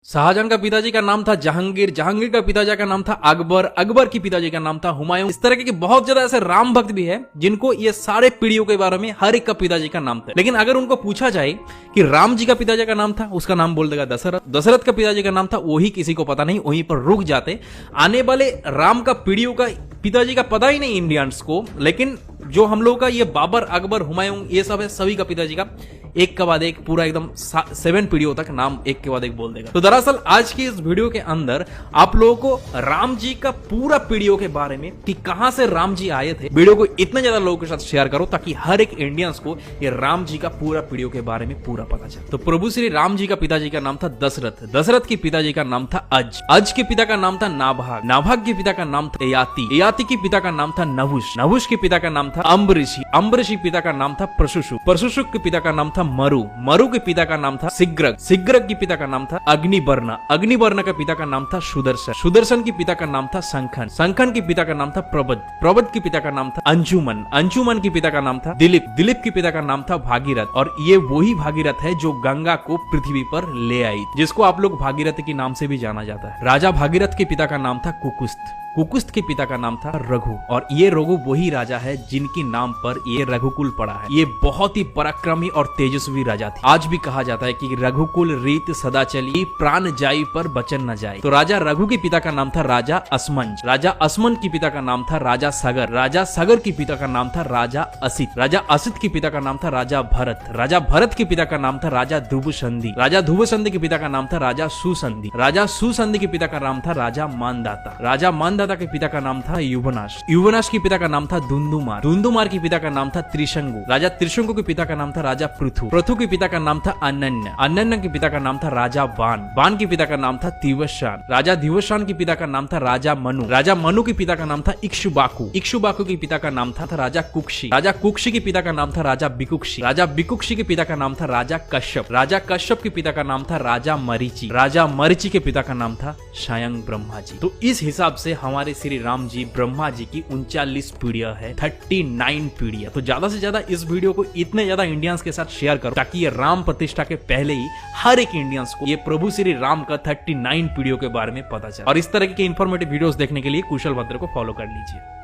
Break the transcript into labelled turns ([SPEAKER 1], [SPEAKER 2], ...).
[SPEAKER 1] शाहजहां का पिताजी का नाम था जहांगीर, जहांगीर का पिताजी का नाम था अकबर, अकबर की पिताजी का नाम था हुमायूं। इस तरह के बहुत ज्यादा ऐसे राम भक्त भी है जिनको ये सारे पीढ़ियों के बारे में हर एक का पिताजी का नाम था। लेकिन अगर उनको पूछा जाए कि राम जी का पिताजी का नाम था, उसका नाम बोल देगा दशरथ। दशरथ का पिताजी का नाम था, वही किसी को पता नहीं, वहीं पर रुक जाते। आने वाले राम का पीढ़ियों का पिताजी का पता ही नहीं इंडियंस को। लेकिन जो हम लोगों का ये बाबर, अकबर, हुमायूं, ये सब है, सभी का पिताजी का एक के बाद एक पूरा एकदम 7 पीढ़ियों तक नाम एक के बाद एक बोल देगा। तो दरअसल आज की इस वीडियो के अंदर आप लोगों को राम जी का पूरा पीढ़ियों के बारे में कि कहां से राम जी आए थे, वीडियो को इतने ज्यादा लोगों के साथ शेयर करो ताकि हर एक इंडियंस को ये राम जी का पूरा पीढ़ियों के बारे में पूरा पता चले। तो प्रभु श्री राम जी का पिताजी का नाम था दशरथ, दशरथ के पिताजी का नाम था अज, अज के पिता का नाम था नाभाग, नाभाग के पिता का नाम था ययाति, ययाति के पिता का नाम था नहुष, नहुष के पिता का नाम था अम्बरीशी, अम्बरीशी पिता का नाम था प्रशुशुक, प्रशुशुक के पिता का नाम था मरु, मरु के पिता का नाम था सिग्रग, सिग्रग के पिता का नाम था अग्निवर्ण, अग्निवर्ण के पिता का नाम था सुदर्शन, सुदर्शन के पिता का नाम था संखन, संखन के पिता का नाम था प्रबद, प्रबद के पिता का नाम था अंजुमन, अंजुमन के पिता का नाम था दिलीप, दिलीप के पिता का नाम था भागीरथ। और ये वही भागीरथ है जो गंगा को पृथ्वी पर ले आई, जिसको आप लोग भागीरथ के नाम से भी जाना जाता है। राजा भागीरथ के पिता का नाम था कुकुस्त, कुकुस्त के पिता का नाम था रघु। और ये रघु वही राजा है जिनके नाम पर ये रघुकुल पड़ा है। ये बहुत ही पराक्रमी और तेजस्वी राजा थे। आज भी कहा जाता है कि रघुकुल रीत सदा चली, प्राण जाई पर बचन न जाए। तो राजा रघु के पिता का नाम था राजा असमंज, राजा असमंज के पिता का नाम था राजा सगर, राजा सगर के पिता का नाम था राजा असित, राजा असित के पिता का नाम था राजा भरत, राजा भरत के पिता का नाम था राजा ध्रुवसंधि, राजा ध्रुवसंधि के पिता का नाम था राजा सुसंधि, राजा सुसंधि के पिता का नाम था राजा मानदाता, राजा मानदाता के पिता का नाम था युवनाश, युवनाश के पिता का नाम था दुंदुमार, दुंदुमार के पिता का नाम था त्रिशंगु, राजा त्रिशंगु के पिता का नाम था राजा पृथु, पृथु के पिता का नाम था अनन्य, अनन्य के पिता का नाम था राजा बाण, बाण के पिता का नाम था दिवशान, राजा दिवशान के पिता का नाम था राजा मनु, राजा मनु के पिता का नाम था इक्ष्वाकु, इक्ष्वाकु के पिता का नाम था राजा कुक्षी, राजा कुक्षी के पिता का नाम था राजा बिकुक्षी, राजा बिकुक्षी के पिता का नाम था राजा कश्यप, राजा कश्यप के पिता का नाम था राजा मरीचि, राजा मरीचि के पिता का नाम था स्वयं ब्रह्मा जी। तो इस हिसाब से हमारे श्री राम जी ब्रह्मा जी की 39 पीढ़ियां है, 39 पीढ़ियां। तो ज्यादा से ज्यादा इस वीडियो को इतने ज्यादा इंडियंस के साथ शेयर करो ताकि ये राम प्रतिष्ठा के पहले ही हर एक इंडियंस को ये प्रभु श्री राम का 39 पीढ़ियों के बारे में पता चले। और इस तरह के इंफॉर्मेटिव वीडियोस देखने के लिए कुशल भद्र को फॉलो कर लीजिए।